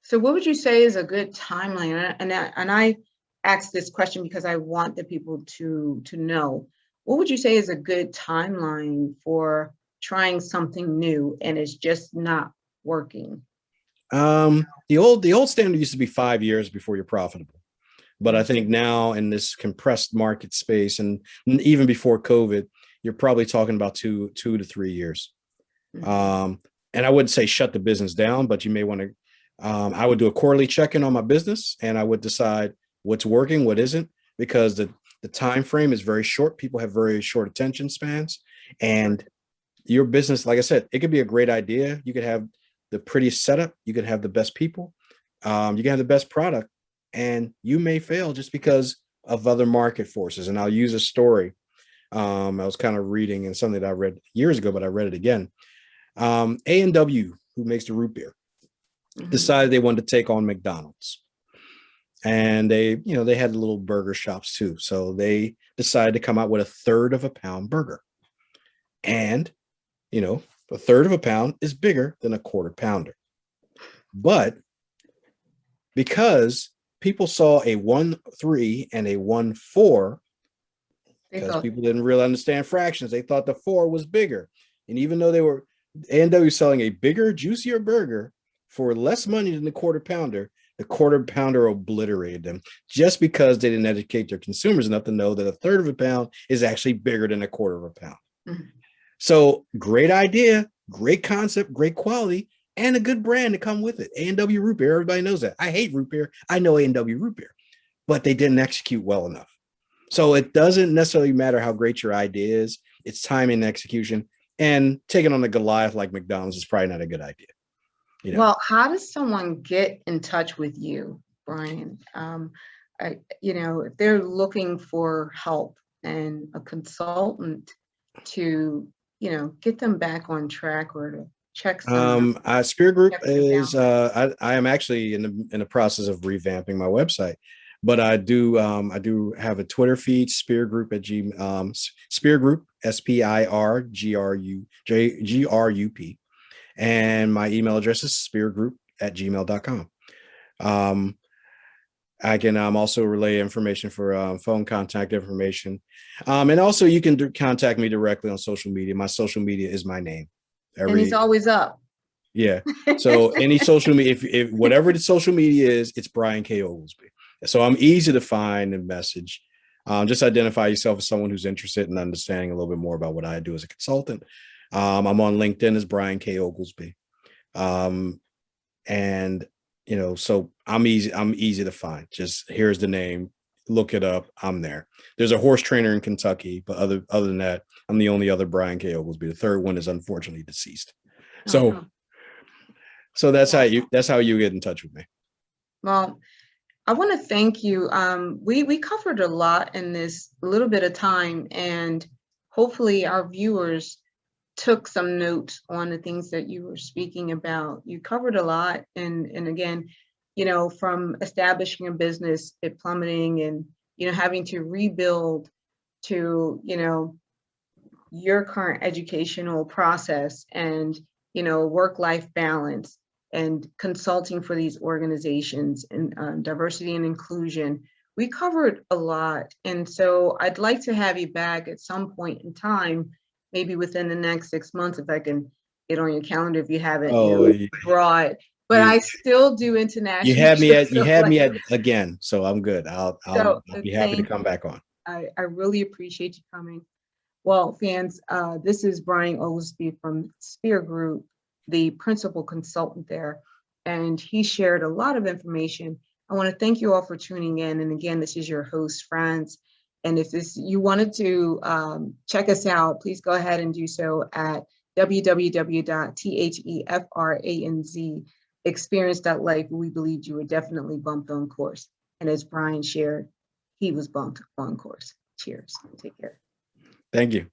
So what would you say is a good timeline? And I asked this question because I want the people to know. What would you say is a good timeline for trying something new and it's just not working? The old standard used to be 5 years before you're profitable. But I think now in this compressed market space, and even before COVID, you're probably talking about 2 to 3 years. Mm-hmm. And I wouldn't say shut the business down, but you may want to, I would do a quarterly check-in on my business, and I would decide what's working, what isn't, because the time frame is very short. People have very short attention spans, and your business, like I said, it could be a great idea. You could have the prettiest setup. You could have the best people. You can have the best product, and you may fail just because of other market forces. And I'll use a story. I was kind of reading and something that I read years ago, but I read it again. A&W, who makes the root beer, decided they wanted to take on McDonald's. And they had little burger shops too. So they decided to come out with a third of a pound burger. And, a third of a pound is bigger than a quarter pounder. But because people saw a 1.3 and a 1.4 because people didn't really understand fractions. They thought the 4 was bigger. And even though they were A&W selling a bigger, juicier burger for less money than the quarter pounder obliterated them just because they didn't educate their consumers enough to know that a third of a pound is actually bigger than a quarter of a pound. Mm-hmm. So great idea, great concept, great quality, and a good brand to come with it. A&W root beer, everybody knows that. I hate root beer. I know A&W root beer, but they didn't execute well enough. So it doesn't necessarily matter how great your idea is. It's timing and execution. And taking on the Goliath like McDonald's is probably not a good idea. You know? Well, how does someone get in touch with you, Brian? If they're looking for help and a consultant to, get them back on track or to check some. SPiRgroup is I am actually in the process of revamping my website, but I do have a Twitter feed, SPiRgroup at SPiRgroup, SPiRgroup, and my email address is SPiRgroup@gmail.com. I can also relay information for phone contact information. And also you can contact me directly on social media. My social media is my name. And he's always up. Yeah. So any social media, if whatever the social media is, it's Brian K. Oglesby. So I'm easy to find and message. Just identify yourself as someone who's interested in understanding a little bit more about what I do as a consultant. I'm on LinkedIn as Brian K. Oglesby. So I'm easy to find. Just here's the name, look it up. I'm there. There's a horse trainer in Kentucky, but other than that, I'm the only other Brian K. Oglesby. The third one is unfortunately deceased. So that's how you get in touch with me. Well, I want to thank you. We covered a lot in this little bit of time, and hopefully our viewers took some notes on the things that you were speaking about. You covered a lot, and again, from establishing a business, it plummeting, and having to rebuild to your current educational process, and work-life balance, and consulting for these organizations, and diversity and inclusion. We covered a lot, and so I'd like to have you back at some point in time, maybe within the next 6 months, if I can get on your calendar if you haven't brought. But I still do international. You had me at again, so I'm good. I'll be happy to come back on. I really appreciate you coming. Well, fans, this is Brian Oglesby from SPiRgroup, the principal consultant there, and he shared a lot of information. I want to thank you all for tuning in. And again, this is your host, Franz. And if you wanted to check us out, please go ahead and do so at www.thefranz.experience.life. We believed you were definitely bumped on course. And as Brian shared, he was bumped on course. Cheers. Take care. Thank you.